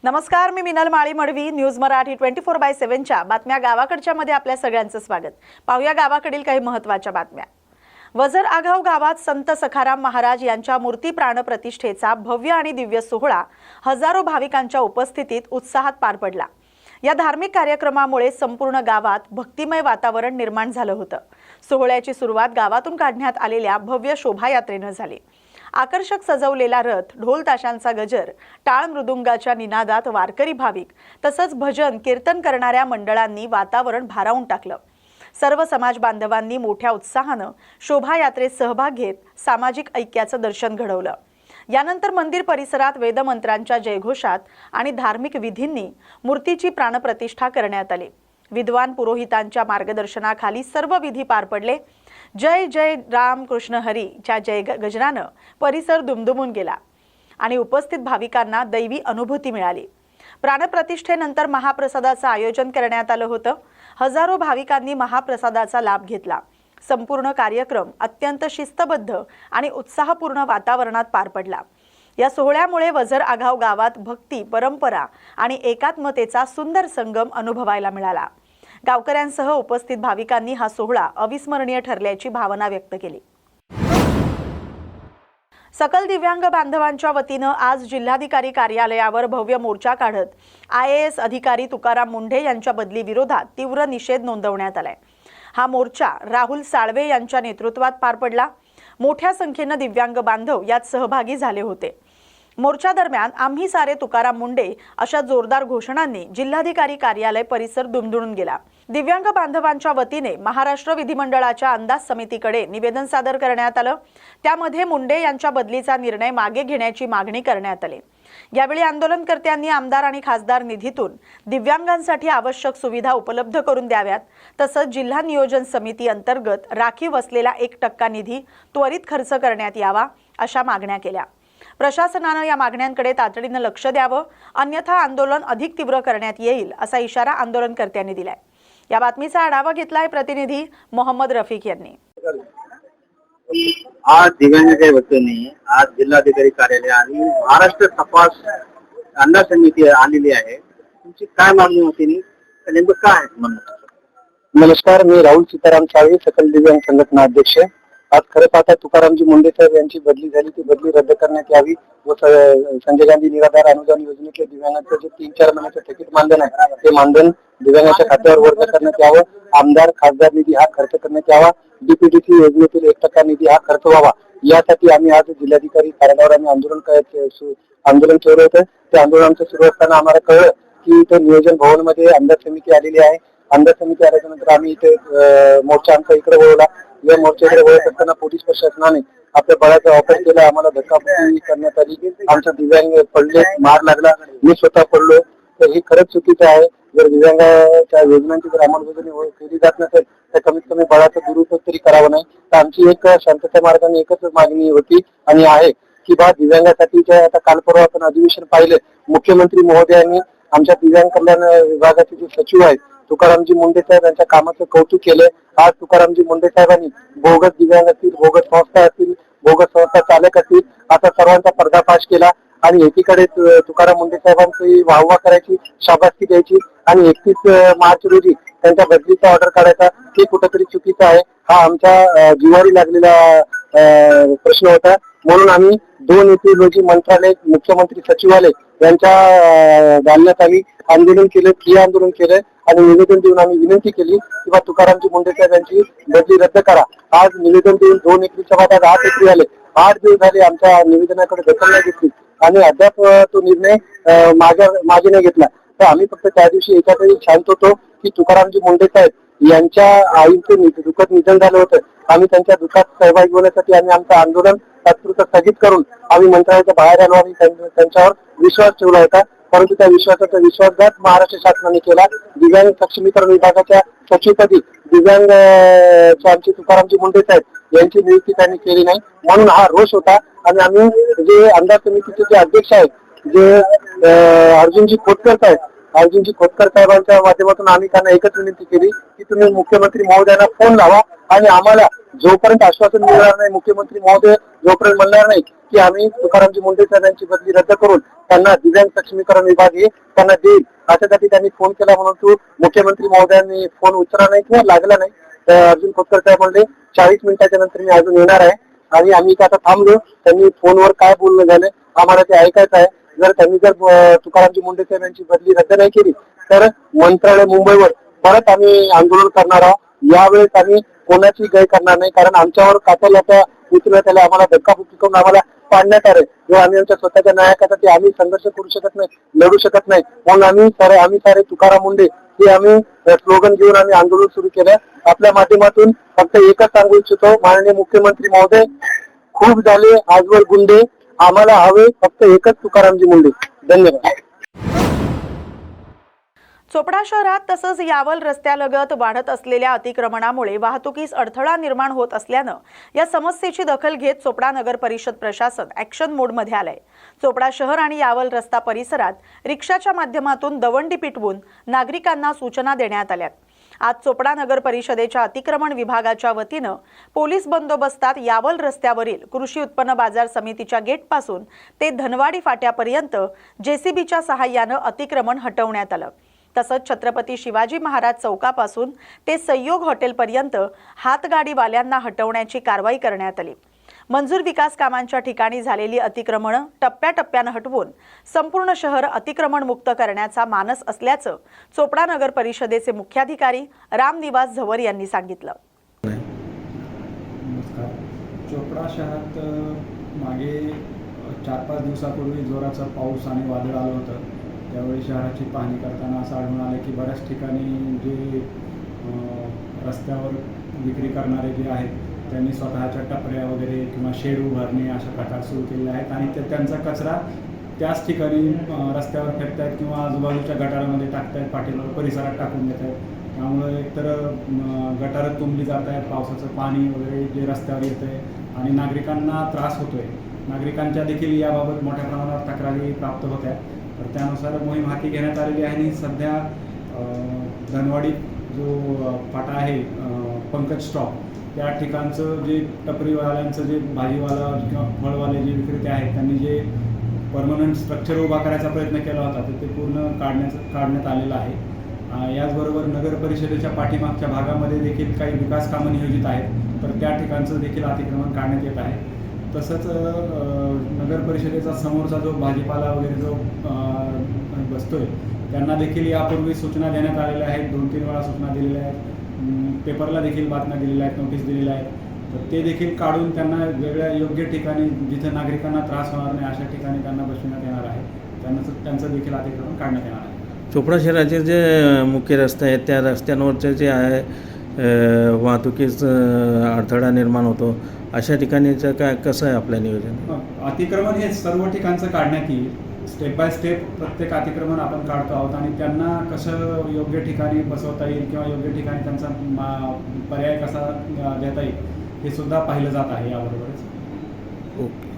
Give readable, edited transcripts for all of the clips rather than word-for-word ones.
नमस्कार, मी मिनल माळी मडवी. न्यूज मराठी 24/7च्या बातम्या गावाकडच्या मध्ये आपल्या सगळ्यांचं स्वागत. पाहूया गावाकडील काही महत्त्वाच्या बातम्या. वझर आघाव गावात संत सखाराम महाराज यांच्या मूर्ती प्राणप्रतिष्ठेचा भव्य आणि दिव्य सोहळा हजारो भाविकांच्या उपस्थितीत उत्साहात पार पडला. या धार्मिक कार्यक्रमामुळे संपूर्ण गावात भक्तिमय वातावरण निर्माण झालं होतं. सोहळ्याची सुरुवात गावातून काढण्यात आलेल्या भव्य शोभायात्रेनं झाली. आकर्षक सजवलेला रथ, ढोल ताशांचा गजर, टाळ मृदुंगाच्या निनादात वारकरी भाविक तसंच भजन कीर्तन करणाऱ्या मंडळांनी वातावरण भारावून टाकलं. सर्व समाज बांधवांनी मोठ्या उत्साहानं शोभायात्रेत सहभाग घेत सामाजिक ऐक्याचं दर्शन घडवलं. यानंतर मंदिर परिसरात वेदमंत्रांच्या जयघोषात आणि धार्मिक विधींनी मूर्तीची प्राणप्रतिष्ठा करण्यात आली. विद्वान पुरोहितांच्या मार्गदर्शनाखाली सर्व विधी पार पडले. जय जय राम कृष्ण हरीच्या जय गजरानं परिसर दुमदुमून गेला आणि उपस्थित भाविकांना दैवी अनुभूती मिळाली. प्राणप्रतिष्ठेनंतर महाप्रसादाचं आयोजन करण्यात आलं होतं. हजारो भाविकांनी महाप्रसादाचा लाभ घेतला. संपूर्ण कार्यक्रम अत्यंत शिस्तबद्ध आणि उत्साहपूर्ण वातावरणात पार पडला. या सोहळ्यामुळे वझर आघाव गावात भक्ती, परंपरा आणि एकात्मतेचा सुंदर संगम अनुभवायला मिळाला. गावकऱ्यांसह उपस्थित भाविकांनी हा सोहळा अविस्मरणीय ठरल्याची भावना व्यक्त केली. सकल दिव्यांग बांधवांच्या वतीनं आज जिल्हाधिकारी कार्यालयावर भव्य मोर्चा काढत IAS अधिकारी तुकाराम मुंढे यांच्या बदली विरोधात तीव्र निषेध नोंदवण्यात आलाय. हा मोर्चा राहुल साळवे यांच्या नेतृत्वात पार पडला. मोठ्या संख्येने दिव्यांग बांधव यात सहभागी झाले होते. मोर्चा दरम्यान आम्ही सारे तुकाराम मुंडे अशा जोरदार घोषणांनी जिल्हाधिकारी कार्यालय परिसर दुमदुमून गेला. दिव्यांग बांधवांच्या वतीने महाराष्ट्र विधिमंडळाच्या अंदाज समितीकडे निवेदन सादर करण्यात आलं. त्यामध्ये मुंडे यांच्या बदलीचा निर्णय मागे घेण्याची मागणी करण्यात आली. यावेळी आंदोलनकर्त्यांनी आमदार आणि खासदार निधीतून दिव्यांगांसाठी आवश्यक सुविधा उपलब्ध करून द्याव्यात, तसंच जिल्हा नियोजन समिती अंतर्गत राखीव असलेला 1% निधी त्वरित खर्च करण्यात यावा अशा मागण्या केल्या. प्रशासनानं या मागण्यांकडे तातडीनं लक्ष द्यावं, अन्यथा आंदोलन अधिक तीव्र करण्यात येईल असा इशारा आंदोलनकर्त्यांनी दिलाय. या बातमीचा आढावा घेतलाय प्रतिनिधी मोहम्मद रफिक यांनी. आज दिव्यांगाच्या वतीने आज जिल्हाधिकारी कार्यालय आणि महाराष्ट्र तपास अंदाज समिती आलेली आहे. तुमची काय मागणी होती नेमकं काय म्हणणं? नमस्कार, मी राहुल सीताराम साळवे, सकल दिव्यांग संघटना अध्यक्ष. आज खरं पाहता तुकारामजी मुंडे साहेब यांची बदली झाली, ती बदली रद्द करण्यात यावी व संजय गांधी निराधार अनुदान योजनेतल्या दिव्यांगाचं जे 3-4 महिन्याचं थकीत मानधन आहे ते मानधन दिव्यांगाच्या खात्यावर वर्ग करण्यात यावं. आमदार खासदार निधी हा खर्च करण्यात यावा. DPDC योजनेतील 1% निधी हा खर्च व्हावा. यासाठी आम्ही आज जिल्हाधिकारी कार्यालयावर आंदोलन केलं होतं. त्या आंदोलनाचं सुरू असताना आम्हाला कळलं की इथं नियोजन भवन मध्ये अंदाज समिती आलेली आहे. अंदाज समिती आल्यानंतर आम्ही इथे मोर्चा आमचा इकडे वळवला. या मोर्चाकडे वळत असताना पोलीस प्रशासनाने आपल्या बळाचा वापर केला. आम्हाला धक्काबुक्की करण्यात आली. आमच्या दिव्यांग पडले, मार लागला, मी स्वतः पडलो. तर हे खरंच चुकीचं आहे. जर दिव्यांगाच्या योजनांची जर अंमलबजावणी केली जात नसेल तर कमीत कमी बळाचा दुरुपयोग तरी करावा नाही. तर आमची एक शांतता मार्गाने एकच मागणी होती आणि आहे की दिव्यांगासाठीच्या आता काल परवा आपण अधिवेशन पाहिलं. मुख्यमंत्री महोदयांनी आमच्या दिव्यांग कल्याण विभागाचे जे सचिव आहेत तुकारामजी मुंडे साहेब यांच्या कामाचं कौतुक केलं. आज तुकारामजी मुंडे साहेबांनी बोगस दिव्यांग असतील, बोगस संस्था असतील, बोगस संस्था चालक असतील असा सर्वांचा पर्दाफाश केला आणि एकीकडे तुकाराम मुंडे साहेबांची वाहवा करायची, शाबासकी द्यायची आणि 31 मार्च रोजी त्यांच्या बदलीचा ऑर्डर काढायचा, हे कुठेतरी चुकीचं आहे. हा आमच्या जिव्हारी लागलेला प्रश्न होता. म्हणून आम्ही 2 एप्रिल रोजी मंत्रालय, मुख्यमंत्री सचिवालय यांच्या जालन्यात आम्ही आंदोलन केलं, ठिय्या आंदोलन केलं आणि निवेदन देऊन आम्ही विनंती केली की तुकारामजी मुंडे साहेब यांची बदली रद्द करा. आज निवेदन देऊन 2 एप्रिलच्या बाद आज 8 एप्रिल आले. 8 दिवस झाले आमच्या निवेदनाकडे दखल नाही घेतली आणि अद्याप तो निर्णय मागे नाही घेतला. तर आम्ही फक्त त्या दिवशी एकातरी शांत होतो की तुकारामजी मुंडे साहेब यांच्या आईचं दुःखद निधन झालं होतं. आम्ही त्यांच्या दुःखात सहभागी होण्यासाठी आम्ही आमचं आंदोलन तात्पुरतं स्थगित करून आम्ही मंत्रालयाच्या बाहेर आलो आणि त्यांच्यावर विश्वास ठेवला होता. परंतु त्या विश्वासाचा विश्वासघात महाराष्ट्र शासनाने केला. दिव्यांग सक्षमीकरण विभागाच्या सचिवपदी दिव्यांग आमचे तुकारामजी मुंडे साहेब यांची नियुक्ती त्यांनी केली नाही. म्हणून हा रोष होता आणि आम्ही जे अंदाज समितीचे जे अध्यक्ष आहेत जे अर्जुनजी खोतकर आहेत अर्जुनजी खोतकर साहेबांच्या माध्यमातून आम्ही त्यांना एकच विनंती केली की तुम्ही मुख्यमंत्री महोदयांना फोन लावा आणि आम्हाला जोपर्यंत आश्वासन मिळणार नाही, मुख्यमंत्री महोदय जोपर्यंत म्हणणार नाही की आम्ही तुकारामजी मुंडे साहेबांची बदली रद्द करून त्यांना दिव्यांग सक्षमीकरण विभाग हे त्यांना देईल, अशासाठी त्यांनी फोन केला. म्हणून तू मुख्यमंत्री महोदयांनी फोन उचलला नाही किंवा लागला नाही. तर अर्जुन खोतकर साहेब म्हणले 40 मिनिटाच्या नंतर मी अजून येणार आहे आणि आम्ही इथे आता थांबलो. त्यांनी फोनवर काय बोलणं झालं आम्हाला ते ऐकायचं आहे. जर त्यांनी तुकारामजी मुंडे साहेब यांची बदली रद्द नाही केली तर मंत्रालय मुंबईवर परत आम्ही आंदोलन करणार आहोत. यावेळेस आम्ही कोणाची गय करणार नाही, कारण आमच्यावर कातल उचलण्यात आले, आम्हाला धक्काबुक्की करून आम्हाला पाडण्यात आले. जेव्हा आम्ही आमच्या स्वतःच्या न्यायासाठी आम्ही संघर्ष करू शकत नाही, लढू शकत नाही, म्हणून आम्ही सारे तुकाराम मुंडे हे आम्ही स्लोगन घेऊन आम्ही आंदोलन सुरू केलं. आपल्या माध्यमातून फक्त एकच सांगू इच्छितो, माननीय मुख्यमंत्री महोदय, खूप झाले आजवर गुंडे, आम्हाला हवे फक्त एकच तुकारामजी मुंडे. धन्यवाद. चोपडा शहरात तसंच यावल रस्त्यालगत वाढत असलेल्या अतिक्रमणामुळे वाहतुकीस अडथळा निर्माण होत असल्यानं या समस्येची दखल घेत चोपडा नगर परिषद प्रशासन ॲक्शन मोडमध्ये आलंय. चोपडा शहर आणि यावल रस्ता परिसरात रिक्षाच्या माध्यमातून दवंडी पिटवून नागरिकांना सूचना देण्यात आल्या. आज चोपडा नगर परिषदेच्या अतिक्रमण विभागाच्या वतीनं पोलीस बंदोबस्तात यावल रस्त्यावरील कृषी उत्पन्न बाजार समितीच्या गेटपासून ते धनवाडी फाट्यापर्यंत जेसीबीच्या सहाय्यानं अतिक्रमण हटवण्यात आलं. तसंच छत्रपती शिवाजी महाराज चौकापासून ते संयोग हॉटेलपर्यंत हातगाडीवाल्यांना हटवण्याची कारवाई करण्यात आली. मंजूर विकास कामांच्या ठिकाणी झालेली अतिक्रमणं टप्प्याटप्प्यानं हटवून संपूर्ण शहर अतिक्रमण मुक्त करण्याचा मानस असल्याचं चोपडा नगर परिषदेचे मुख्याधिकारी रामनिवास झवर यांनी सांगितलं. नमस्कार. चोपडा शहरात मागे 4-5 दिवसापूर्वी जोराचा पाऊस आणि वादळ आलं होतं. त्यावेळी शहराची पाहणी करताना असं आढळून आलं की बऱ्याच ठिकाणी जे रस्त्यावर विक्री करणारे जे आहेत त्यांनी स्वतःच्या टपऱ्या वगैरे किंवा शेड उभारणे अशा प्रकार सुरू केलेले आहेत आणि त्यांचा कचरा त्याच ठिकाणी रस्त्यावर फेकतायत किंवा आजूबाजूच्या गटारामध्ये टाकतायत, पाठीमागे परिसरात टाकून देत आहेत. त्यामुळे एकतर गटारं तुंबली जात आहेत, पावसाचं पाणी वगैरे जे रस्त्यावर येतं आहे आणि नागरिकांना त्रास होतो आहे. नागरिकांच्या देखील याबाबत मोठ्या प्रमाणावर तक्रारी प्राप्त होत आहेत. तर त्यानुसार मोहीम हाती घेण्यात आलेली आहे आणि सध्या धनवाडी जो फाटा आहे पंकज स्टॉप त्या ठिकाणचं जे टपरीवाल्यांचं जे भाजीवाला किंवा फळवाले जे विक्रेते आहेत त्यांनी जे परमनंट स्ट्रक्चर उभा करायचा प्रयत्न केला होता तर ते पूर्ण काढण्यात आलेलं आहे. याचबरोबर नगर परिषदेच्या पाठीमागच्या भागामध्ये देखील काही विकास कामं नियोजित आहेत तर त्या ठिकाणचं देखील अतिक्रमण काढण्यात येत आहे. तसंच नगर परिषदेचा समोरचा जो भाजीपाला वगैरे जो बसतोय त्यांना देखील यापूर्वी सूचना देण्यात आलेल्या आहेत. 2-3 वेळा सूचना दिलेल्या आहेत, पेपरला देखील बातम्या दिलेल्या आहेत, नोटीस दिलेल्या आहेत. तर ते देखील काढून त्यांना वेगळ्या योग्य ठिकाणी जिथे नागरिकांना त्रास होणार नाही अशा ठिकाणी त्यांना बसविण्यात येणार आहे. त्यांचं देखील अतिक्रमण काढण्यात येणार आहे. चोपडा शहराचे जे मुख्य रस्ते आहेत त्या रस्त्यांवरचे जे आहे वाहतुकीस अडथळा निर्माण होतो अशा ठिकाणीचं काय कसं आहे आपलं नियोजन? अतिक्रमण हे सर्व ठिकाणचं काढण्यात येईल. स्टेप बाय स्टेप प्रत्येक अतिक्रमण आपण काढतो आहोत आणि त्यांना कसं योग्य ठिकाणी बसवता येईल किंवा योग्य ठिकाणी त्यांचा पर्याय कसा देता येईल हे सुद्धा पाहिलं जात आहे. याबरोबरच ओके.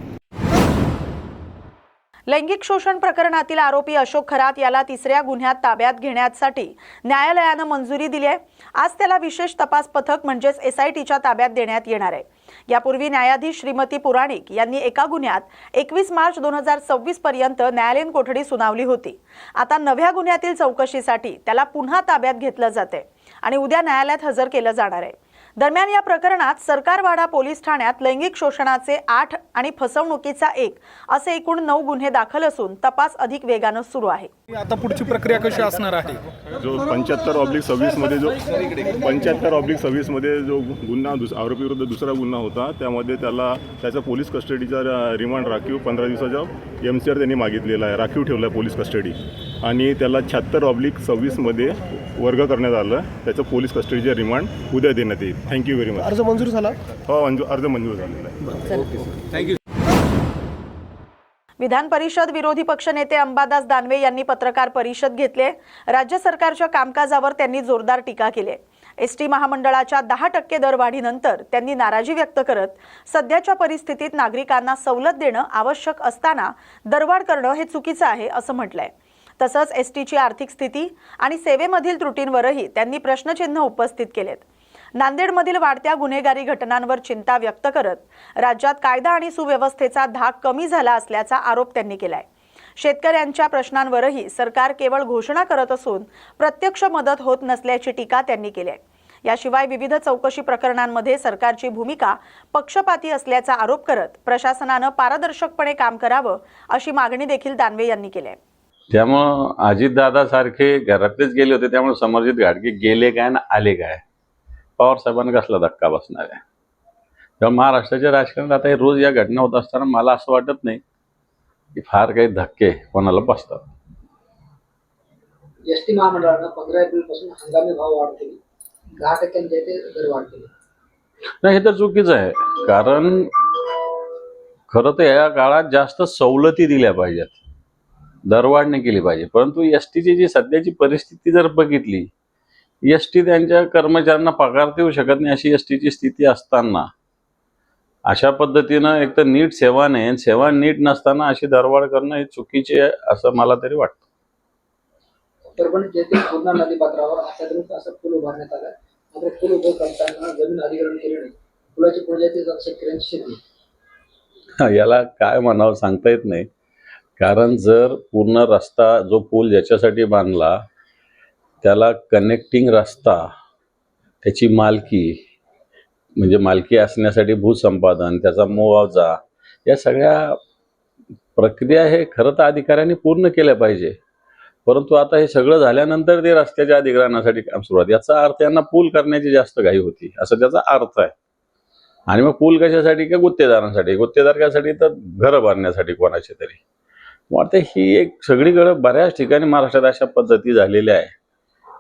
लैंगिक शोषण प्रकरणातील आरोपी अशोक खरात याला 3ऱ्या गुन्ह्यात ताब्यात घेण्यासाठी न्यायालयानं मंजुरी दिली आहे. आज त्याला विशेष तपास पथक म्हणजेच SITच्या ताब्यात देण्यात येणार आहे. यापूर्वी न्यायाधीश श्रीमती पुराणिक यांनी एका गुन्ह्यात 21 मार्च 2026 पर्यंत न्यायालयीन कोठडी सुनावली होती. आता नव्या गुन्ह्यातील चौकशीसाठी त्याला पुन्हा ताब्यात घेतलं जाते आणि उद्या न्यायालयात हजर केलं जाणार आहे. दरम्यान या प्रकरणात सरकारवाडा पोलीस ठाण्यात लैंगिक शोषणाचे 8 आणि फसवणुकीचा 1 असे एकूण 9 गुन्हे दाखल असून तपास अधिक वेगानं सुरू आहे. आता पुढची प्रक्रिया कशी असणार आहे? जो 75/26 मध्ये जो 75/26 मध्ये जो गुन्हा आरोपी विरुद्ध दुसरा गुन्हा होता त्यामध्ये त्याचा पोलीस कस्टडीचा रिमांड राखीव 15 दिवसाच्या MCR त्यांनी मागितलेला आहे, राखीव ठेवला आहे पोलीस कस्टडी आणि त्याला 76/26 मध्ये वर्ग करण्यात आलं. त्याचं पोलीस कस्टडीचे रिमांड उद्या देण्यात येईल. Thank you very much. अर्ज मंजूर झाला? हो, अर्ज मंजूर झालेला आहे. थँक्यू. विधान परिषद विरोधी पक्षनेते अंबादास दानवे यांनी पत्रकार परिषद घेतली. राज्य सरकारच्या कामकाजावर त्यांनी जोरदार टीका केली. ST महामंडळाच्या 10% दरवाढीनंतर त्यांनी नाराजी व्यक्त करत सध्याच्या परिस्थितीत नागरिकांना सवलत देणं आवश्यक असताना दरवाढ करणं हे चुकीचं आहे असं म्हटलंय. तसंच एसटीची आर्थिक स्थिती आणि सेवेमधील त्रुटींवरही त्यांनी प्रश्नचिन्ह उपस्थित केलेत. नांदेडमधील वाढत्या गुन्हेगारी घटनांवर चिंता व्यक्त करत राज्यात कायदा आणि सुव्यवस्थेचा धाक कमी झाला असल्याचा आरोप त्यांनी केलाय. शेतकऱ्यांच्या प्रश्नांवरही सरकार केवळ घोषणा करत असून प्रत्यक्ष मदत होत नसल्याची टीका त्यांनी केली आहे. याशिवाय विविध चौकशी प्रकरणांमध्ये सरकारची भूमिका पक्षपाती असल्याचा आरोप करत प्रशासनानं पारदर्शकपणे काम करावं अशी मागणी देखील दानवे यांनी केली आहे. त्यामुळं अजितदादा सारखे घरातलेच गेले होते, त्यामुळे समर्जित घाटगे गेले काय ना आले काय, पवार साहेबांना कसला धक्का बसणार आहे. तेव्हा महाराष्ट्राच्या राजकारणात आता हे रोज या घटना होत असताना मला असं वाटत नाही की फार काही धक्के कोणाला बसतात. एसटी महामंडळानं 15 एप्रिलपासून हंगामी भाव वाढ केली, 10% ते दर वाढ केली. नाही, हे तर चुकीचं आहे. कारण खरं तर या काळात जास्त सवलती दिल्या पाहिजेत, दरवाढ नाही केली पाहिजे. परंतु एसटीची जी सध्याची परिस्थिती जर बघितली, एसटी त्यांच्या कर्मचाऱ्यांना पगार देऊ शकत नाही अशी एसटीची स्थिती असताना अशा पद्धतीनं एक तर नीट सेवा नाही, सेवा नीट नसताना अशी दरवाढ करणं हे चुकीचे आहे असं मला तरी वाटतं. परभणी येथील पूर्णा नदी पात्रावर अत्याधुनिक असं पूल उभारण्यात आलं, मात्र पूल उभं करताना जमीन अधिग्रहण केले नाही. पुलाची प्रजाती शेतकऱ्यांची शेती. याला काय म्हणावं सांगता येत नाही. कारण जर पूर्ण रस्ता जो पूल ज्याच्यासाठी बांधला त्याला कनेक्टिंग रस्ता, त्याची मालकी म्हणजे मालकी असण्यासाठी भूसंपादन, त्याचा मुआवजा, या सगळ्या प्रक्रिया हे खरं तर अधिकाऱ्यांनी पूर्ण केल्या पाहिजे. परंतु आता हे सगळं झाल्यानंतर ते रस्त्याच्या अधिग्रहणासाठी काम सुरुवात, याचा अर्थ यांना पूल करण्याची जास्त घाई होती असं त्याचा अर्थ आहे. आणि मग पूल कशासाठी? का गुत्तेदारांसाठी. गुत्तेदार कशासाठी? तर घरं बांधण्यासाठी कोणाचे तरी. वाटतं ही एक सगळीकडे बऱ्याच ठिकाणी महाराष्ट्रात अशा पद्धती झालेल्या आहे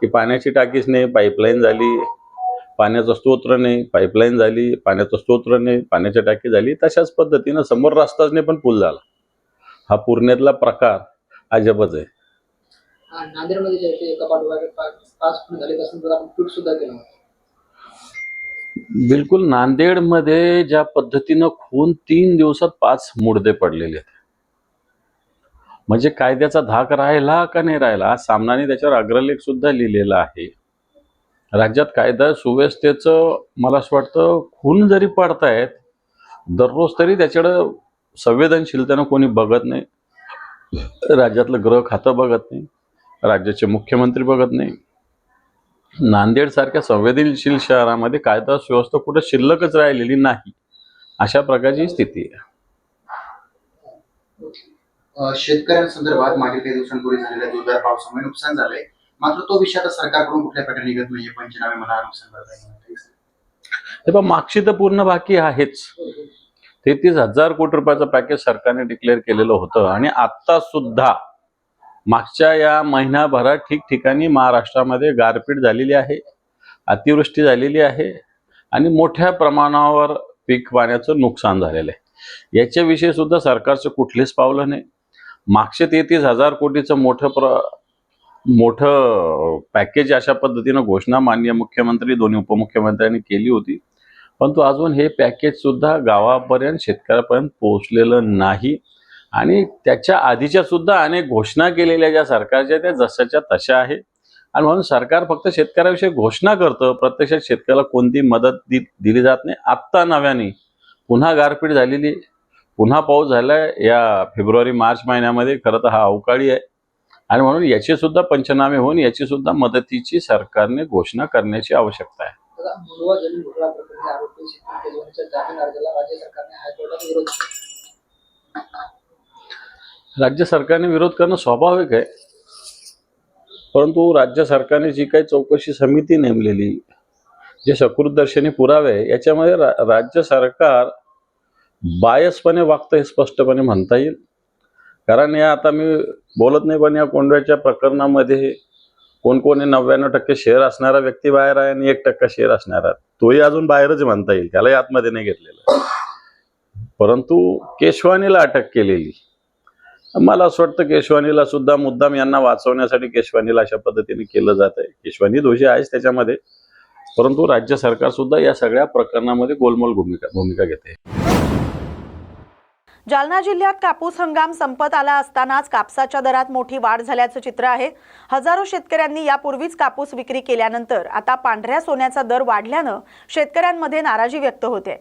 की पाण्याची टाकीच नाही, पाईपलाईन झाली, पाण्याचं स्तोत्र नाही, पाईपलाईन झाली, पाण्याचं स्तोत्र नाही, पाण्याची टाकी झाली. तशाच पद्धतीनं समोर रस्ताच नाही पण पूल झाला. हा पुण्यातला प्रकार अजबच आहे. नांदेडमध्ये जे आहे एका पाठोपाठ 5 फूट झाले असं आपण ट्विट सुद्धा केलं होतं. बिलकुल. नांदेडमध्ये ज्या पद्धतीनं खून 3 दिवसात 5 मुर्दे पडलेले आहेत, म्हणजे कायद्याचा धाक राहिला का नाही राहिला. आज सामनाने त्याच्यावर अग्रलेख सुद्धा लिहिलेला आहे. राज्यात कायदा सुव्यवस्थेचं मला असं वाटतं खून जरी पडतायत दररोज तरी त्याच्याकडं संवेदनशीलतेनं कोणी बघत नाही. राज्यातलं गृह खातं बघत नाही, राज्याचे मुख्यमंत्री बघत नाही. नांदेड सारख्या संवेदनशील शहरामध्ये कायदा सुव्यवस्था कुठं शिल्लकच राहिलेली नाही, अशा प्रकारची स्थिती आहे. शेतकऱ्यांसंदर्भात मागील काही दिवसांपूर्वी झालेल्या जोरदार पावसामुळे नुकसान झालंय, मात्र तो विषय आता सरकारकडून कुठल्या प्रकारे निघत नाहीये. पंचनामे म्हणा, नुकसान भरपाई. हे पण मागची तर पूर्ण बाकी आहेच. 33,000 कोटी रुपयाचं पॅकेज सरकारने डिक्लेअर केलेलं होतं आणि आता सुद्धा मागच्या या महिनाभरात ठिकठिकाणी महाराष्ट्रामध्ये गारपीट झालेली आहे, अतिवृष्टी झालेली आहे आणि मोठ्या प्रमाणावर पीक पाण्याचं नुकसान झालेलं आहे. याच्याविषयी सुद्धा सरकारचं कुठलीच पावलं नाही. मागचे 33,000 कोटीचं मोठं पॅकेज अशा पद्धतीनं घोषणा माननीय मुख्यमंत्री, दोन्ही उपमुख्यमंत्र्यांनी केली होती, परंतु अजून हे पॅकेज सुद्धा गावापर्यंत, शेतकऱ्यापर्यंत पोहोचलेलं नाही. आणि त्याच्या आधीच्या सुद्धा अनेक घोषणा केलेल्या ज्या सरकारच्या त्या जशाच्या तशा आहे. आणि म्हणून सरकार फक्त शेतकऱ्याविषयी घोषणा करतं, प्रत्यक्षात शेतकऱ्याला कोणती मदत दिली जात नाही. आत्ता नव्याने पुन्हा गारपीट झालेली, पुन्हा पाऊस झालाय या फेब्रुवारी-मार्च महिन्यामध्ये. खरं तर हा अवकाळी आहे आणि म्हणून याचे सुद्धा पंचनामे होऊन याची सुद्धा मदतीची सरकारने घोषणा करण्याची आवश्यकता आहे. मुंडवा जमीन घोटाळा प्रकरणी आरोपी शेतकरी केजरीवालच्या जामीन अर्जाला राज्य सरकारने हायकोर्टात विरोध केला. राज्य सरकारने विरोध करणं स्वाभाविक आहे, परंतु राज्य सरकारने जी काही चौकशी समिती नेमलेली, जे सकृतदर्शनी पुरावे आहे, याच्यामध्ये राज्य सरकार बायसपणे वागतं हे स्पष्टपणे म्हणता येईल. कारण या आता मी बोलत नाही, पण या कोंडव्याच्या प्रकरणामध्ये कोण 99% शेअर असणारा व्यक्ती बाहेर आहे आणि 1% शेअर असणारा तोही अजून बाहेरच म्हणता येईल, त्यालाही आतमध्ये नाही घेतलेलं. परंतु केशवानीला अटक केलेली, मला असं वाटतं केशवानीला सुद्धा मुद्दाम यांना वाचवण्यासाठी केशवानीला अशा पद्धतीने केलं जात आहे. केशवानी दोषी आहेच त्याच्यामध्ये, परंतु राज्य सरकार सुद्धा या सगळ्या प्रकरणामध्ये गोलमोल भूमिका घेते. जालना जिल्ह्यात कापूस हंगाम संपत आला असतानाच कापसाच्या दरात मोठी वाढ झाल्याचं चित्र आहे. हजारो शेतकऱ्यांनी यापूर्वीच कापूस विक्री केल्यानंतर आता पांढऱ्या सोन्याचा दर वाढल्यानं शेतकऱ्यांमध्ये नाराजी व्यक्त होते.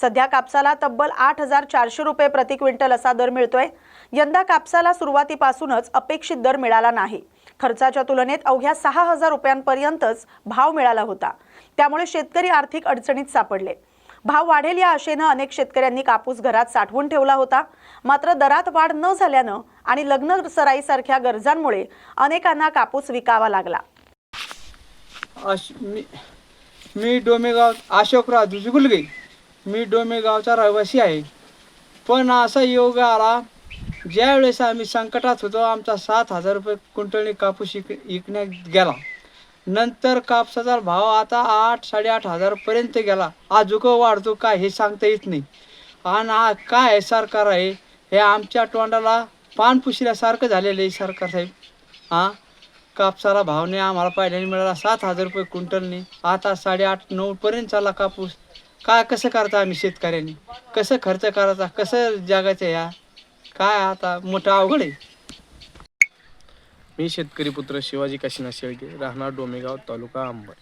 सध्या कापसाला तब्बल 8,400 रुपये प्रति क्विंटल असा दर मिळतोय. यंदा कापसाला सुरुवातीपासूनच अपेक्षित दर मिळाला नाही. खर्चाच्या तुलनेत अवघ्या 6,000 रुपयांपर्यंतच भाव मिळाला होता. त्यामुळे शेतकरी आर्थिक अडचणीत सापडले. भाव वाढेल या आशेनं अनेक शेतकऱ्यांनी कापूस घरात साठवून ठेवला होता. मात्र दरात वाढ न झाल्यानं आणि लग्न सराईसारख्या गरजांमुळे अनेकांना कापूस विकावा लागला. मी डोमेगाव अशोकराव दुजुगुलगे, मी डोमेगावचा रहिवासी आहे. पण असा योग आला ज्यावेळेस आम्ही संकटात होतो, आमचा 7,000 रुपये क्विंटलने कापूस विकण्यात गेला. नंतर कापसाचा भाव आता 8,000-8,500 पर्यंत गेला. अजून वाढतो काय हे सांगता येत नाही. आणि काय सरकार आहे हे आमच्या तोंडाला पान पुसल्यासारखं झालेलं आहे सरकार साहेब. कापसाला भाव नाही आम्हाला पहिल्याने मिळाला 7,000 रुपये क्विंटलने, आता 8,500-9,000 पर्यंत चालला कापूस. काय कसं करता आम्ही शेतकऱ्यांनी, कसं खर्च करायचा, कसं जगायचं या काय आता मोठं अवघड आहे. मी शेतकरी पुत्र शिवाजी काशीनाथ शेळके, राहणार डोमेगाव, तालुका अंबड.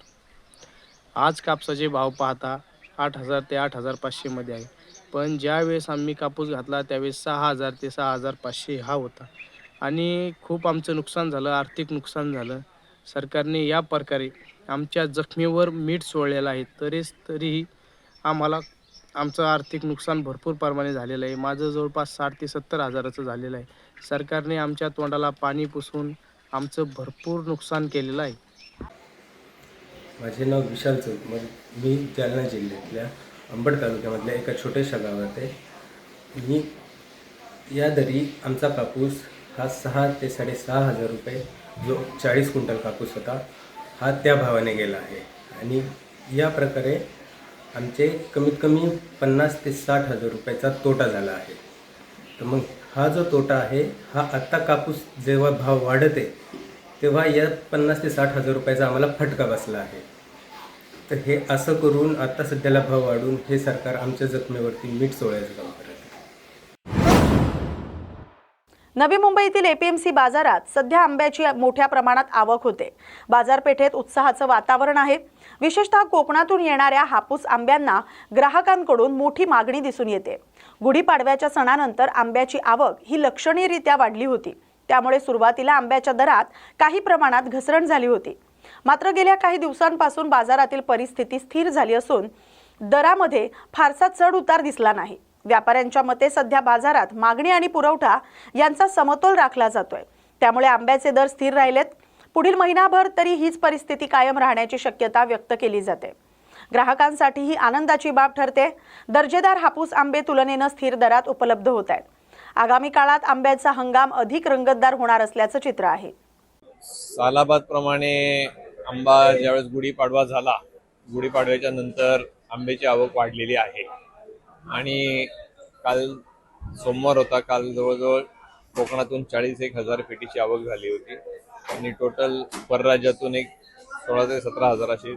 आज कापसाचे भाव पाहता 8,000 ते 8,500 मध्ये आहे. पण ज्यावेळेस आम्ही कापूस घातला त्यावेळेस 6,000 ते 6,500 हा होता. आणि खूप आमचं नुकसान झालं, आर्थिक नुकसान झालं. सरकारने या प्रकारे आमच्या जखमीवर मीठ सोडलेलं आहे. तरीही आम्हाला आमचं आर्थिक नुकसान भरपूर प्रमाणे झालेलं आहे. माझं जवळपास 60,000 ते 70,000चं झालेलं आहे. सरकारने आमच्या तोंडाला पाणी पुसून आमचं भरपूर नुकसान केलेलं आहे. माझे नाव विशाल चौक, मी जालना जिल्ह्यातल्या अंबड तालुक्यामधल्या एका छोट्याशा गावात आहे. मी या दरी आमचा कापूस हा 6,000 ते 6,500 रुपये, जो 40 क्विंटल कापूस होता, हा त्या भावाने गेला आहे. आणि या प्रकारे आमचे कमीत कमी 50,000 ते 60,000 रुपयाचा तोटा झाला आहे. तर मग हा जो तोटा आहे हा आत्ता कापूस जेव्हा भाव वाढते तेव्हा या 50,000 ते 60,000 रुपयाचा आम्हाला फटका बसला आहे. तर हे असं करून आत्ता सध्याला भाव वाढून हे सरकार आमच्या जखमेवरती मीठ चोळायचं काम करत आहे. नवी मुंबईतील एपीएमसी बाजारात सध्या आंब्याची मोठ्या प्रमाणात आवक होते. बाजारपेठेत उत्साहाचं वातावरण आहे. विशेषतः कोकणातून येणाऱ्या हापूस आंब्यांना ग्राहकांकडून मोठी मागणी दिसून येते. गुढीपाडव्याच्या सणानंतर आंब्याची आवक ही लक्षणीयरित्या वाढली होती. त्यामुळे सुरुवातीला आंब्याच्या दरात काही प्रमाणात घसरण झाली होती. मात्र गेल्या काही दिवसांपासून बाजारातील परिस्थिती स्थिर झाली असून दरामध्ये फारसा चढ उतार दिसला नाही. व्यापाऱ्यांच्या मते सध्या बाजारात मागणी आणि पुरवठा यांचा समतोल राखला जातोय. त्यामुळे आंब्याचे दर स्थिर राहिलेत. पुढील महिनाभर तरी हीच परिस्थिती कायम राहण्याची शक्यता व्यक्त केली जाते. ग्राहकांसाठी ही आनंदाची बाब ठरते. दर्जेदार हापूस आंबे तुलनेनं स्थिर दरात उपलब्ध होत आहेत. आगामी काळात आंब्याचा हंगाम अधिक रंगतदार होणार असल्याचं चित्र आहे. सालाबाद प्रमाणे आंबा ज्यावेळेस गुढीपाडवा झाला, गुढीपाडव्याच्या नंतर आंब्याची आवक वाढलेली आहे. आणि काल सोमवार होता, काल जवळजवळ कोकणातून 40,000 पेटीची आवक झाली होती. आणि टोटल परराज्यातून 16,000 ते 17,000 अशी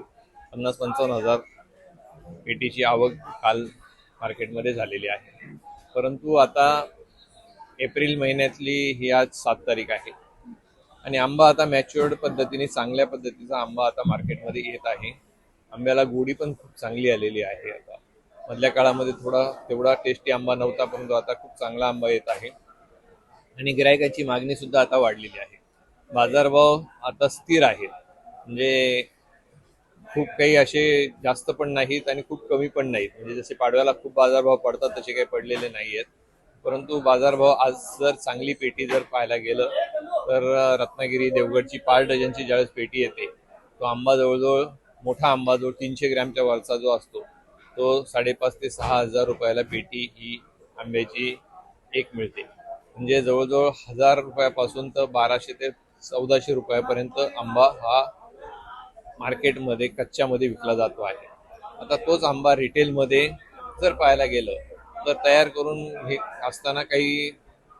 50,000-55,000 पेटीची आवक काल मार्केटमध्ये झालेली आहे. परंतु आता एप्रिल महिन्यातली ही आज 7 तारीख आहे आणि आंबा आता मॅच्युअर्ड पद्धतीने चांगल्या पद्धतीचा आंबा आता मार्केटमध्ये येत आहे. आंब्याला गोडी पण खूप चांगली आलेली आहे. आता मधल्या काळामध्ये तेवढा टेस्टी आंबा नव्हता, परंतु आता खूप चांगला आंबा येत आहे आणि गिरायकाची मागणी सुद्धा आता वाढलेली आहे. बाजारभाव आता स्थिर आहेत, म्हणजे खूप काही असे जास्त पण नाहीत आणि खूप कमी पण नाहीत. म्हणजे जसे पाडव्याला खूप बाजारभाव पडतात तसे काही पडलेले नाही आहेत. परंतु बाजारभाव आज जर चांगली पेटी जर पाहायला गेलं तर रत्नागिरी देवगडची 5 डझनची ज्यावेळेस पेटी येते तो आंबा जवळजवळ मोठा आंबा जो 300 ग्रॅमच्या वरचा जो असतो तो 5,500 ते 6,000 रुपयाला पेटी ही आंब्याची एक मिळते. म्हणजे जवळजवळ 1,000 रुपयापासून तर 1,200 ते 1,400 रुपयापर्यंत आंबा हा मार्केटमध्ये कच्च्यामध्ये विकला जातो आहे. आता तोच आंबा रिटेलमध्ये जर पाहायला गेलं तर तयार करून हे असताना काही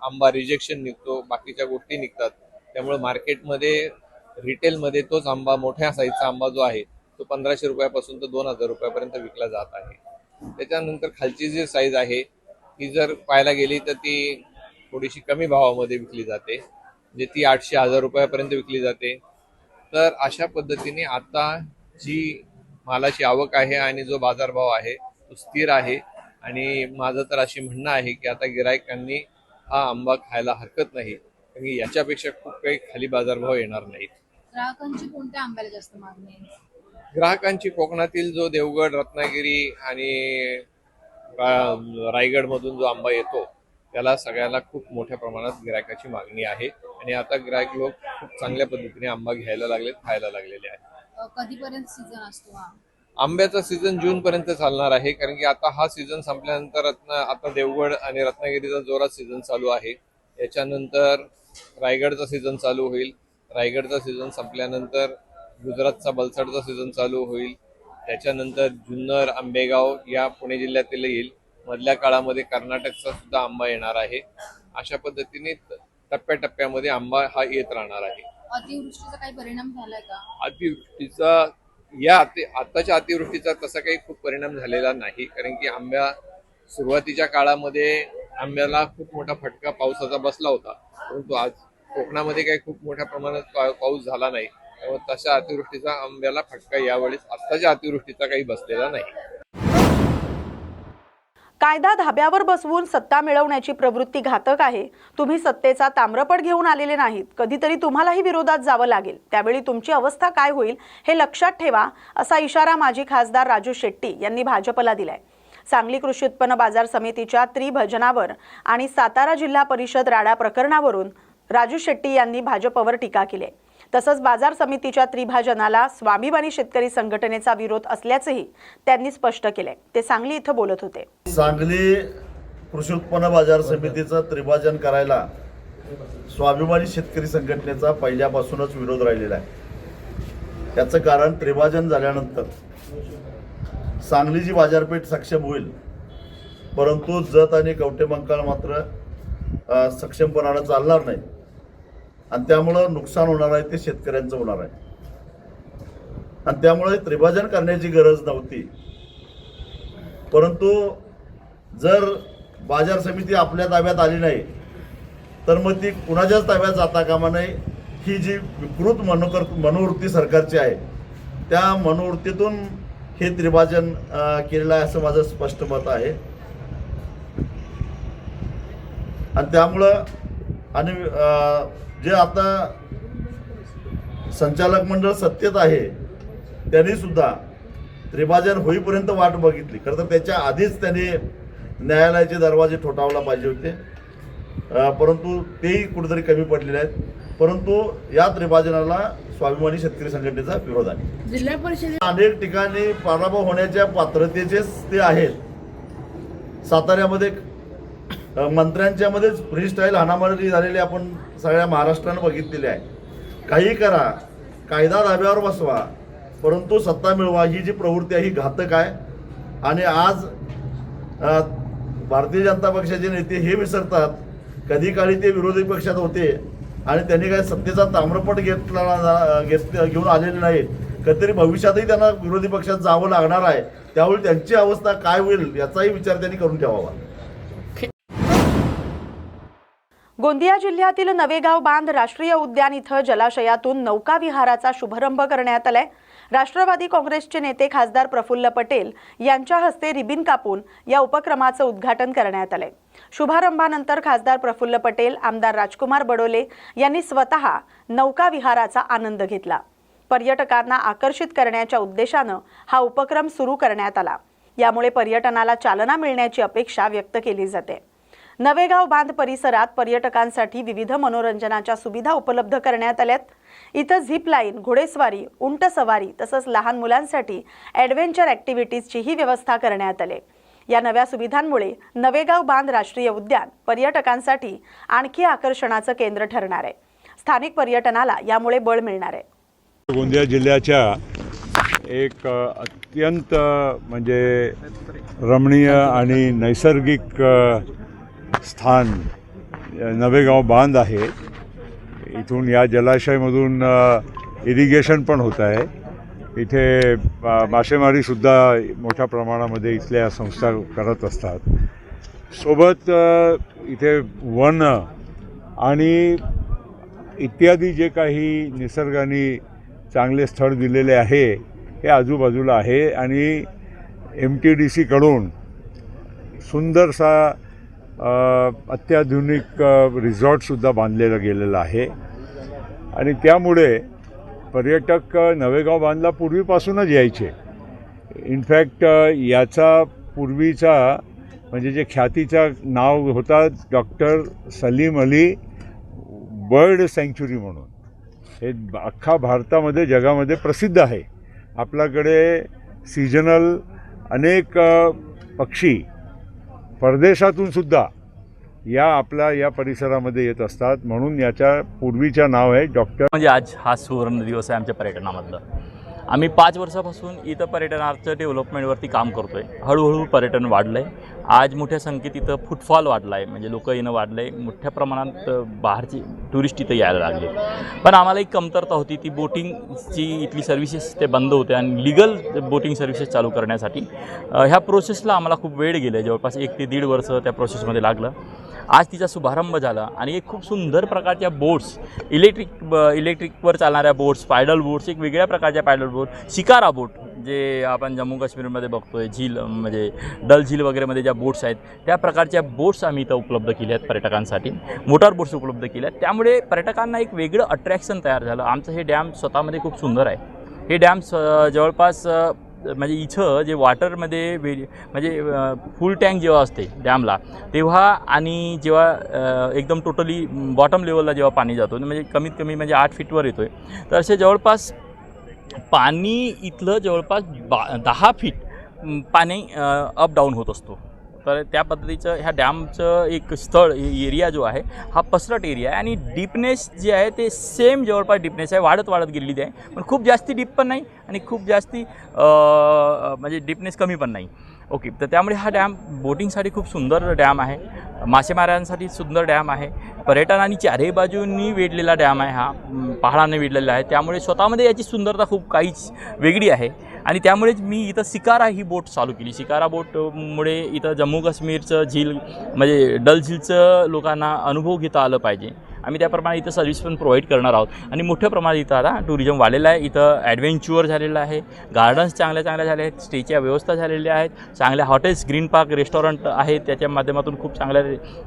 आंबा रिजेक्शन निघतो, बाकीच्या गोष्टी निघतात. त्यामुळे मार्केटमध्ये रिटेलमध्ये तोच आंबा मोठ्या साईजचा आंबा जो आहे तो 1,500 रुपयापासून तर 2,000 रुपयापर्यंत विकला जात आहे. त्याच्यानंतर खालची जी साईज आहे ती जर पाहायला गेली तर ती थोडीशी कमी भावामध्ये विकली जाते, म्हणजे ती 800-1000 रुपयापर्यंत विकली जाते. तर अशा पद्धतीने आता जी मालाची आवक आहे आणि जो बाजारभाव आहे तो स्थिर आहे. आणि माझं तर अशी म्हणणं आहे की आता गिरायकांनी हा आंबा खायला हरकत नाही, कारण की याच्यापेक्षा खूप काही खाली बाजारभाव येणार नाहीत. ग्राहकांची कोणत्या आंब्याला जास्त मागणी आहे? ग्राहकांची कोकणातील जो देवगड, रत्नागिरी आणि रायगडमधून जो आंबा येतो त्याला सगळ्याला खूप मोठ्या प्रमाणात गिरायकाची मागणी आहे. आणि आता गिरायक लोक खूप चांगल्या पद्धतीने आंबा घ्यायला लागलेत, खायला लागलेले आहेत. कधीपर्यंत सीझन असतो हा? आंब्याचा सीझन जून पर्यंत चालणार आहे, कारण की आता हा सीझन संपल्यानंतर आता देवगड आणि रत्नागिरीचा जोरात सीझन चालू आहे. याच्यानंतर रायगडचा सीझन चालू होईल. रायगडचा सीझन संपल्यानंतर गुजरातचा बलसाडचा सीझन चालू होईल. त्याच्यानंतर जुन्नर, आंबेगाव या पुणे जिल्ह्यातील येईल. मधल्या काळामध्ये कर्नाटकचा सुद्धा आंबा येणार आहे. अशा पद्धतीने टप्प्याटप्प्यामध्ये आंबा हा येत राहणार आहे. अतिवृष्टीचा काही परिणाम झालाय का? अतिवृष्टीचा आताच्या अतिवृष्टीचा तसा काही खूप परिणाम झालेला नाही, कारण की सुरुवातीच्या काळामध्ये आंब्याला खूप मोठा फटका पावसाचा बसला होता, परंतु आज कोकणामध्ये काही खूप मोठ्या प्रमाणात पाऊस झाला नाही, त्यामुळे तशा अतिवृष्टीचा आंब्याला फटका यावेळेस आताच्या अतिवृष्टीचा काही बसलेला नाही. कायदा धाब्यावर बसवून सत्ता मिळवण्याची प्रवृत्ती घातक आहे. तुम्ही सत्तेचा ताम्रपट घेऊन आलेले नाहीत. कधीतरी तुम्हालाही विरोधात जावं लागेल. त्यावेळी तुमची अवस्था काय होईल हे लक्षात ठेवा, असा इशारा माजी खासदार राजू शेट्टी यांनी भाजपला दिलाय. सांगली कृषी उत्पन्न बाजार समितीच्या त्रिभजनावर आणि सातारा जिल्हा परिषद राडा प्रकरणावरून राजू शेट्टी यांनी भाजपवर टीका केली आहे. तसंच बाजार समितीच्या त्रिभाजनाला स्वाभिमानी शेतकरी संघटनेचा विरोध असल्याचंही त्यांनी स्पष्ट केलंय. ते सांगली इथं बोलत होते. सांगली कृषी उत्पन्न बाजार समितीचं त्रिभाजन करायला स्वाभिमानी शेतकरी संघटनेचा पहिल्यापासूनच विरोध राहिलेला आहे. त्याचं कारण त्रिभाजन झाल्यानंतर सांगलीची बाजारपेठ सक्षम होईल, परंतु जत आणि कवटेमंकाळ मात्र सक्षमपणानं चालणार नाही आणि त्यामुळं नुकसान होणार आहे ते शेतकऱ्यांचं होणार आहे. आणि त्यामुळे त्रिभाजन करण्याची गरज नव्हती. परंतु जर बाजार समिती आपल्या ताब्यात आली नाही तर मग ती कुणाच्याच ताब्यात जाता कामा नये. ही जी विकृत मनोवृत्ती सरकारची आहे त्या मनोवृत्तीतून हे त्रिभाजन केलेलं आहे असं माझं स्पष्ट मत आहे. आणि त्यामुळं आणि जे आता संचालक मंडळ सत्तेत आहे त्यांनी सुद्धा त्रिभाजन होईपर्यंत वाट बघितली. खरं तर त्याच्या आधीच त्यांनी न्यायालयाचे दरवाजे ठोठावला पाहिजे होते, परंतु तेही कुठेतरी कमी पडलेले आहेत. परंतु या त्रिभाजनाला स्वाभिमानी शेतकरी संघटनेचा विरोध आहे. जिल्हा परिषद अनेक ठिकाणी पराभव होण्याच्या पात्रतेचेच ते आहेत. साताऱ्यामध्ये मंत्र्यांच्या मध्येच फ्रीस्टाईल हाणामारी झालेली आपण सगळ्या महाराष्ट्रानं बघितलेली आहे. काही करा, कायदा धाब्यावर बसवा, परंतु सत्ता मिळवा ही जी प्रवृत्ती आहे ही घातक आहे. आणि आज भारतीय जनता पक्षाचे नेते हे विसरतात कधी काळी ते विरोधी पक्षात होते आणि त्यांनी काय सत्तेचा ताम्रपट घेऊन आलेले नाहीत. कधीतरी भविष्यातही त्यांना विरोधी पक्षात जावं लागणार आहे. त्यावेळी त्यांची अवस्था काय होईल याचाही विचार त्यांनी करून ठेवावा. गोंदिया जिल्ह्यातील नवेगाव बांध राष्ट्रीय उद्यान इथं जलाशयातून नौका विहाराचा शुभारंभ करण्यात आलाय. राष्ट्रवादी काँग्रेसचे नेते खासदार प्रफुल्ल पटेल यांच्या हस्ते रिबीन कापून या उपक्रमाचं उद्घाटन करण्यात आलंय. शुभारंभानंतर खासदार प्रफुल्ल पटेल, आमदार राजकुमार बडोले यांनी स्वतः नौका विहाराचा आनंद घेतला. पर्यटकांना आकर्षित करण्याच्या उद्देशानं हा उपक्रम सुरू करण्यात आला. यामुळे पर्यटनाला चालना मिळण्याची अपेक्षा व्यक्त केली जाते. नवेगाव बांध परिसरात पर्यटकांसाठी विविध मनोरंजनाच्या सुविधा उपलब्ध करण्यात आल्यात. इथं झिप लाईन, घोडेस्वारी, उंट सवारी तसंच लहान मुलांसाठी ॲडव्हेंचर ॲक्टिव्हिटीजचीही व्यवस्था करण्यात आली. या नव्या सुविधांमुळे नवेगाव बांध राष्ट्रीय उद्यान पर्यटकांसाठी आणखी आकर्षणाचं केंद्र ठरणार आहे. स्थानिक पर्यटनाला यामुळे बळ मिळणार आहे. गोंदिया जिल्ह्याच्या एक अत्यंत म्हणजे रमणीय आणि नैसर्गिक स्थान नवेगाव बांध आहे. इथून या जलाशयामधून इरिगेशन पण होत आहे. इथे मासेमारीसुद्धा मोठ्या प्रमाणामध्ये इथल्या संस्था करत असतात. सोबत इथे वन आणि इत्यादी जे काही निसर्गाने चांगले स्थळ दिलेले आहे हे आजूबाजूला आहे आणि MTDCकडून सुंदरसा अत्याधुनिक रिसॉर्टसुद्धा बांधलेला गेलेला आहे आणि त्यामुळे पर्यटक नवेगाव बांधला पूर्वीपासूनच यायचे. इनफॅक्ट याचा पूर्वीचा म्हणजे जे ख्यातीचा नाव होता doctor Salim Ali bird sanctuary म्हणून, हे अख्खा भारतामध्ये जगामध्ये प्रसिद्ध आहे. आपल्याकडे सीजनल अनेक पक्षी परदेशातून सुद्धा या परिसरामध्ये येत असतात, म्हणून याच्या पूर्वीचं नाव आहे डॉक्टर. म्हणजे आज हा सुवर्ण दिवस आहे आमच्या पर्यटनामधला. आम्ही 5 वर्षापासून इथं पर्यटनाचं डेव्हलपमेंटवरती काम करतो आहे. हळूहळू पर्यटन वाढलं आहे. आज मोठ्या संख्येत इथं फुटफॉल वाढला आहे, म्हणजे लोक येणं वाढलं आहे. मोठ्या प्रमाणात बाहेरचे टुरिस्ट इथं यायला लागले. पण आम्हाला एक कमतरता होती, ती बोटिंगची इथली सर्व्हिसेस ते बंद होते आणि लिगल बोटिंग सर्व्हिसेस चालू करण्यासाठी ह्या प्रोसेसला आम्हाला खूप वेळ गेला. जवळपास 1 ते 1.5 वर्ष त्या प्रोसेसमध्ये लागलं. आज तिचा शुभारंभ झाला आणि एक खूप सुंदर प्रकारच्या बोट्स, इलेक्ट्रिकवर चालणाऱ्या बोट्स, पॅडल बोट्स, एक वेगळ्या प्रकारच्या पॅडल बोट, शिकारा बोट जे आपण जम्मू काश्मीरमध्ये बघतोय, झील म्हणजे डल झील वगैरेमध्ये ज्या बोट्स आहेत त्या प्रकारच्या बोट्स आम्ही इथं उपलब्ध केल्या आहेत पर्यटकांसाठी. मोटार बोट्स उपलब्ध केल्या आहेत. त्यामुळे पर्यटकांना एक वेगळं अट्रॅक्शन तयार झालं. आमचं हे डॅम स्वतःमध्ये खूप सुंदर आहे. हे डॅम जवळपास म्हणजे इथं जे वॉटरमध्ये म्हणजे फुल टँक जेव्हा असते डॅमला तेव्हा आणि जेव्हा एकदम टोटली बॉटम लेवलला जेव्हा पाणी जातो म्हणजे कमीत कमी म्हणजे 8 फीटवर येतो आहे, तर असे जवळपास पाणी इथलं जवळपास 10 फीट पाणी अप डाऊन होत असतो. तर त्या पद्धतीचं ह्या डॅमचं एक स्थळ एरिया जो आहे हा पसरट एरिया आहे आणि डीपनेस जे आहे ते सेम जवळपास डीपनेस आहे, वाढत गेलेली आहे. पण खूप जास्ती डीप पण नाही आणि खूप जास्ती म्हणजे डीपनेस कमी पण नाही. ओके, तर त्यामुळे हा डॅम बोटिंगसाठी खूप सुंदर डॅम आहे. मासेमाऱ्यांसाठी सुंदर डॅम आहे. पर्यटनाने चारही बाजूंनी वेढलेला डॅम आहे. हा पहाडाने वेढलेला आहे. त्यामुळे स्वतःमध्ये याची सुंदरता खूप काहीच वेगळी आहे आणि त्यामुळेच मी इथं शिकारा ही बोट चालू केली. शिकारा बोटमुळे इथं जम्मू काश्मीरचं झील म्हणजे डल झीलचं लोकांना अनुभव घेता आलं पाहिजे. आम्ही त्याप्रमाणे इथं सर्व्हिस पण प्रोव्हाइड करणार आहोत आणि मोठ्या प्रमाणात इथं आता टुरिझम वाढलेलं आहे. इथं ॲडव्हेंचर झालेलं आहे, गार्डन्स चांगल्या झाल्या आहेत, स्टेच्या व्यवस्था झालेल्या आहेत, चांगल्या हॉटेल्स, ग्रीन पार्क, रेस्टॉरंट आहेत, त्याच्या माध्यमातून खूप चांगल्या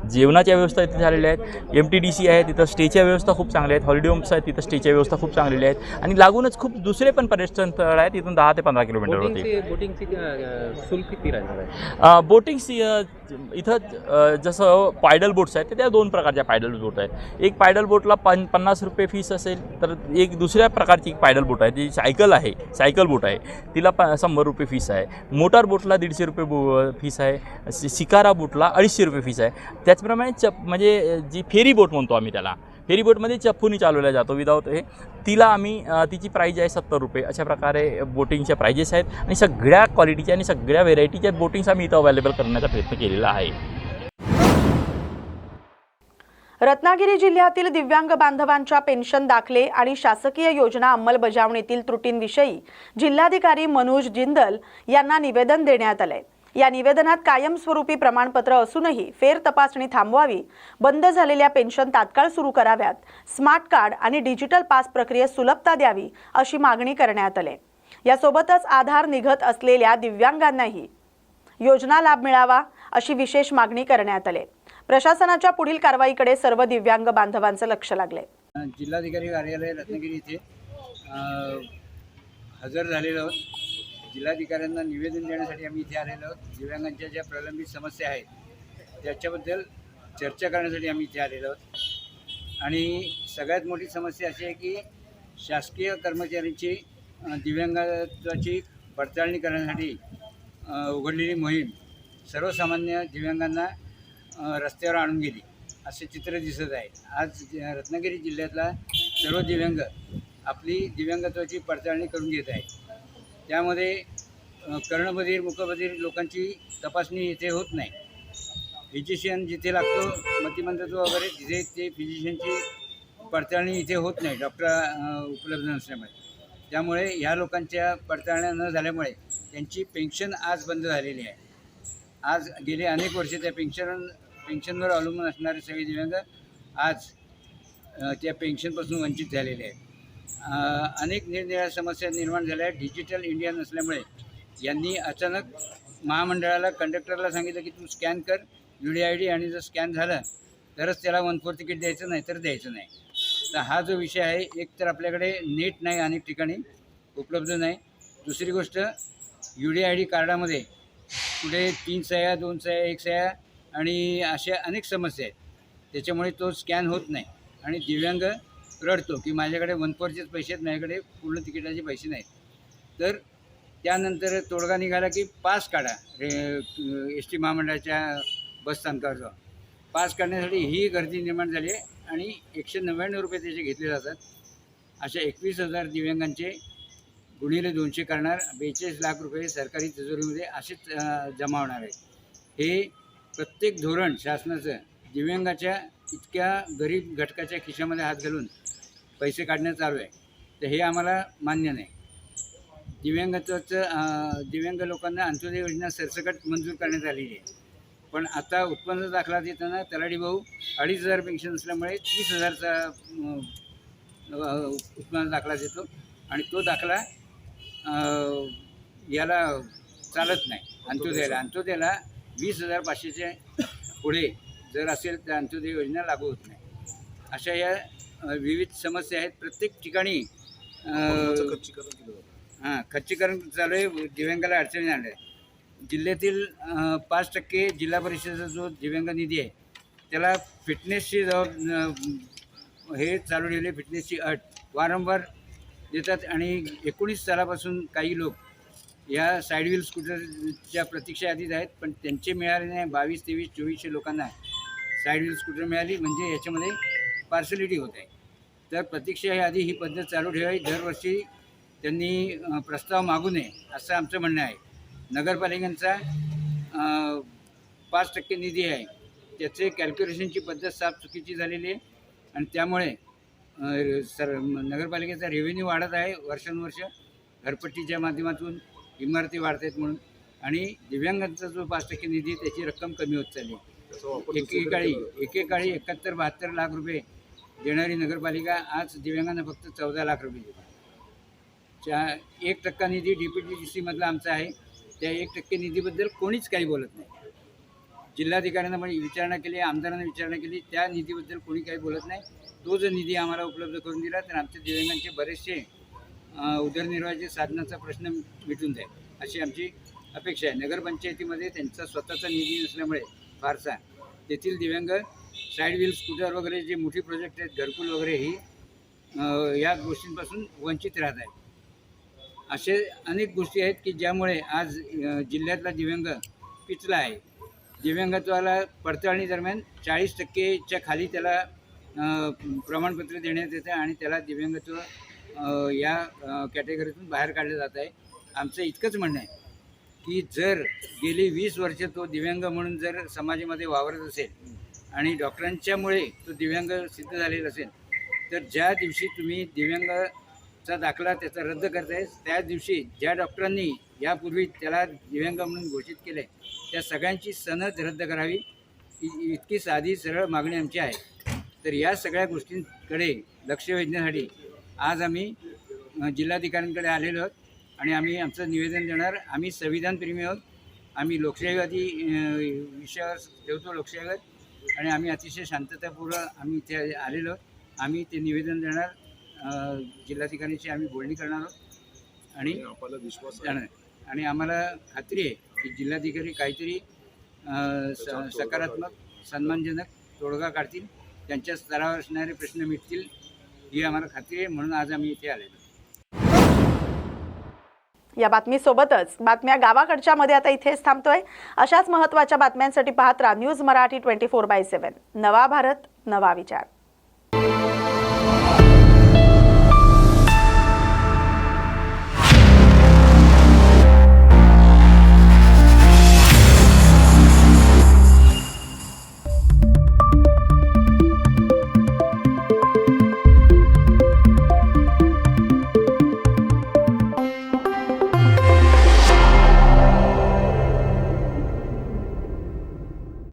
जेवणाच्या व्यवस्था इथे झालेल्या आहेत. MTDC आहे, तिथं स्टेच्या व्यवस्था खूप चांगल्या आहेत. हॉलिडे होम्स आहेत, तिथं स्टेच्या व्यवस्था खूप चांगलेल्या आहेत आणि लागूनच खूप दुसरे पण पर्यटन स्थळ आहेत. इथून 10 ते 15 किलोमीटर होते. बोटिंगची शुल्क किती राहणार आहे? बोटिंगची इथं जसं पायडल बोट्स आहेत त्या 2 प्रकारच्या पायडल बोट आहेत. एक पायडल बोटला 50 रुपये फीस असेल, तर एक दुसऱ्या प्रकारची पायडल बोट आहे जी सायकल बोट आहे, तिला 100 रुपये फीस आहे. मोटार बोटला 150 रुपये फीस आहे. शिकारा बोटला 250 रुपये फीस आहे. त्याचप्रमाणे म्हणजे जी फेरी बोट म्हणतो आम्ही त्याला, फेरी बोटमध्ये चप्पूनी चालवल्या जातो विदाऊट हे, तिला आम्ही तिची प्राईज आहे 70 रुपये. अशा प्रकारे बोटिंगच्या प्राइजेस आहेत आणि सगळ्या क्वालिटीच्या आणि सगळ्या व्हेरायटीच्या बोटिंग्स आम्ही इथं अवेलेबल करण्याचा प्रयत्न केलेला आहे. रत्नागिरी जिल्ह्यातील दिव्यांग बांधवांच्या पेन्शन दाखले आणि शासकीय योजना अंमलबजावणीतील त्रुटींविषयी जिल्हाधिकारी मनोज जिंदल यांना निवेदन देण्यात आले. या निवेदनात कायमस्वरूपी प्रमाणपत्र असूनही फेर तपासणी थांबवावी, बंद झालेल्या पेन्शन तात्काळ सुरू कराव्यात, स्मार्ट कार्ड आणि डिजिटल पास प्रक्रियेत सुलभता द्यावी अशी मागणी करण्यात आली. यासोबतच आधार निघत असलेल्या दिव्यांगांनाही योजना लाभ मिळावा अशी विशेष मागणी करण्यात आली. प्रशासनाच्या पुढील कारवाईकडे सर्व दिव्यांग बांधवांचं लक्ष लागले. जिल्हाधिकारी कार्यालय रत्नागिरी येथे हजर झालेलो आहोत. जिल्हाधिकाऱ्यांना निवेदन देण्यासाठी आम्ही इथे आलेलो आहोत. दिव्यांगांच्या ज्या प्रलंबित समस्या आहेत त्याच्याबद्दल चर्चा करण्यासाठी आम्ही इथे आलेलो आहोत. आणि सगळ्यात मोठी समस्या अशी आहे की शासकीय कर्मचाऱ्यांची दिव्यांगाची पडताळणी करण्यासाठी उघडलेली मोहीम सर्वसामान्य दिव्यांगांना रस्त्यावर आणून गेली असे चित्र दिसत आहे. आज रत्नागिरी जिल्ह्यातला सर्व दिव्यांग आपली दिव्यांगत्वाची पडताळणी करून घेत आहे. त्यामध्ये कर्णबधीर, मुकबधीर लोकांची तपासणी इथे होत नाही. फिजिशियन जिथे लागतो, मतिमंदत्व वगैरे, तिथे ते फिजिशियनची पडताळणी इथे होत नाही, डॉक्टर उपलब्ध नसल्यामुळे. त्यामुळे ह्या लोकांच्या पडताळण्या न झाल्यामुळे त्यांची पेन्शन आज बंद झालेली आहे. आज गेले अनेक वर्ष त्या पेन्शनवर अवलंबून असणारे सगळे दिव्यांग आज त्या पेन्शनपासून वंचित झालेले आहेत. अनेक निरनिराळ्या समस्या निर्माण झाल्या आहेत. डिजिटल इंडिया नसल्यामुळे यांनी अचानक महामंडळाला कंडक्टरला सांगितलं की तू स्कॅन कर UDID आणि जर स्कॅन झालं तरच त्याला 1/4 तिकीट द्यायचं नाही तर द्यायचं नाही. तर हा जो विषय आहे, एक तर आपल्याकडे नेट नाही, अनेक ठिकाणी उपलब्ध नाही. दुसरी गोष्ट UDID कार्डामध्ये पुढे 3 सह्या 2 सह्या 1 सह्या आणि अशा अनेक समस्या आहेत. त्याच्यामुळे तो स्कॅन होत नाही आणि दिव्यांग रडतो की माझ्याकडे 1/4चेच पैसे आहेत, माझ्याकडे पूर्ण तिकिटाचे पैसे नाहीत. तर त्यानंतर तोडगा निघाला की पास काढा ST महामंडळाच्या बसस्थानकावर जाऊन. पास काढण्यासाठी ही गर्दी निर्माण झाली आहे आणि 199 रुपये त्याचे घेतले जातात. अशा 21,000 दिव्यांगांचे गुणिले 200 करणार 42 लाख रुपये सरकारी तिजोरीमध्ये असेच जमा होणार आहे. हे प्रत्येक धोरण शासनाचं दिव्यांगाच्या इतक्या गरीब घटकाच्या खिशामध्ये हात घालून पैसे काढणं चालू आहे. तर हे आम्हाला मान्य नाही. दिव्यांग लोकांना अंत्योदय योजना सरसकट मंजूर करण्यात आलेली आहे. पण आता उत्पन्न दाखला देताना तलाठी भाऊ 2,500 पेन्शन असल्यामुळे 30,000चा उत्पन्न दाखला देतो आणि तो दाखला याला चालत नाही अंत्योदयाला 20,500च्या पुढे जर असेल तर अंत्योदय योजना लागू होत नाही. अशा या विविध समस्या आहेत. प्रत्येक ठिकाणी खच्चीकरण चालू आहे. दिव्यांगाला अडचणी आल्या आहे. जिल्ह्यातील 5% जिल्हा परिषदेचा जो दिव्यांग निधी आहे त्याला फिटनेसची हे चालू ठेवले. फिटनेसची अट वारंवार देतात आणि 19 सालापासून काही लोक या साईड व्हील स्कूटरच्या प्रतीक्षा यादीत आहेत, पण त्यांचे मिळाले नाही. 22, 23, 2400 लोकांना साईड व्हील स्कूटर मिळाली. म्हणजे याच्यामध्ये पार्सलिटी होत आहे. तर प्रतीक्षा यादी ही पद्धत चालू ठेवावी. दरवर्षी त्यांनी प्रस्ताव मागू नये असं आमचं म्हणणं आहे. नगरपालिकांचा 5% निधी आहे, त्याचे कॅल्क्युलेशनची पद्धत साफ चुकीची झालेली आहे आणि त्यामुळे नगरपालिकेचा रेव्हेन्यू वाढत आहे वर्षानुवर्ष. घरपट्टीच्या माध्यमातून इमारती वाढत आहेत म्हणून. आणि दिव्यांगांचा जो 5% निधी त्याची रक्कम कमी होत चालली. एकेकाळी 71-72 लाख रुपये देणारी नगरपालिका आज दिव्यांगांना फक्त 14 लाख रुपये देते. 1% निधी DPTCमधला आमचा आहे. त्या 1% निधीबद्दल कोणीच काही बोलत नाही. जिल्हाधिकाऱ्यांना पण विचारणा केली, आमदारांना विचारणा केली, त्या निधीबद्दल कोणी काही बोलत नाही. तो जर निधी आम्हाला उपलब्ध करून दिला तर आमच्या दिव्यांगांचे बरेचसे उदरनिर्वाहाचे साधनाचा प्रश्न मिटून जाईल अशी आमची अपेक्षा आहे. नगरपंचायतीमध्ये त्यांचा स्वतःचा निधी नसल्यामुळे फारसा तेथील दिव्यांग साईड व्हील स्कूटर वगैरे जे मोठी प्रोजेक्ट आहेत, घरकुल वगैरे ही या गोष्टींपासून वंचित राहत आहेत. असे अनेक गोष्टी आहेत की ज्यामुळे आज जिल्ह्यातला दिव्यांग पिचला आहे. दिव्यांगत्वाला पडताळणी दरम्यान 40%च्या खाली त्याला प्रमाणपत्र देण्यात येतं आणि त्याला दिव्यांगत्व या कॅटेगरीतून बाहेर काढलं जात आहे. आमचं इतकंच म्हणणं आहे की जर गेली 20 वर्ष तो दिव्यांग म्हणून जर समाजामध्ये वावरत असेल आणि डॉक्टरांच्यामुळे तो दिव्यांग सिद्ध झालेला असेल तर ज्या दिवशी तुम्ही दिव्यांगाचा दाखला त्याचा रद्द करताय त्याच दिवशी ज्या डॉक्टरांनी यापूर्वी त्याला दिव्यांग म्हणून घोषित केलं आहे त्या सगळ्यांची सनद रद्द करावी इतकी साधी सरळ मागणी आमची आहे. तर या सगळ्या गोष्टींकडे लक्ष वेधण्यासाठी आज आम्ही जिल्हाधिकाऱ्यांकडे आलेलो आहोत आणि आम्ही आमचं निवेदन देणार. आम्ही संविधानप्रेमी आहोत. आम्ही लोकशाहीवादी विषयावर ठेवतो लोकशाहीवर आणि आम्ही अतिशय शांततापूर्व आम्ही इथे आलेलो आहोत. आम्ही ते निवेदन देणार. जिल्हाधिकाऱ्यांशी आम्ही बोलणी करणार आहोत आणि आम्हाला विश्वास जाणार आणि आम्हाला खात्री आहे की जिल्हाधिकारी काहीतरी सकारात्मक सन्मानजनक तोडगा काढतील, त्यांच्या स्तरावर असणारे प्रश्न मिटतील ही आम्हाला खात्री आहे. म्हणून आज आम्ही इथे आलेलो. या बातमीसोबतच बातम्या गावाकडच्या मध्ये आता इथेच थांबतोय. अशाच महत्त्वाच्या बातम्यांसाठी पाहत राहा न्यूज मराठी 24/7. नवा भारत नवा विचार.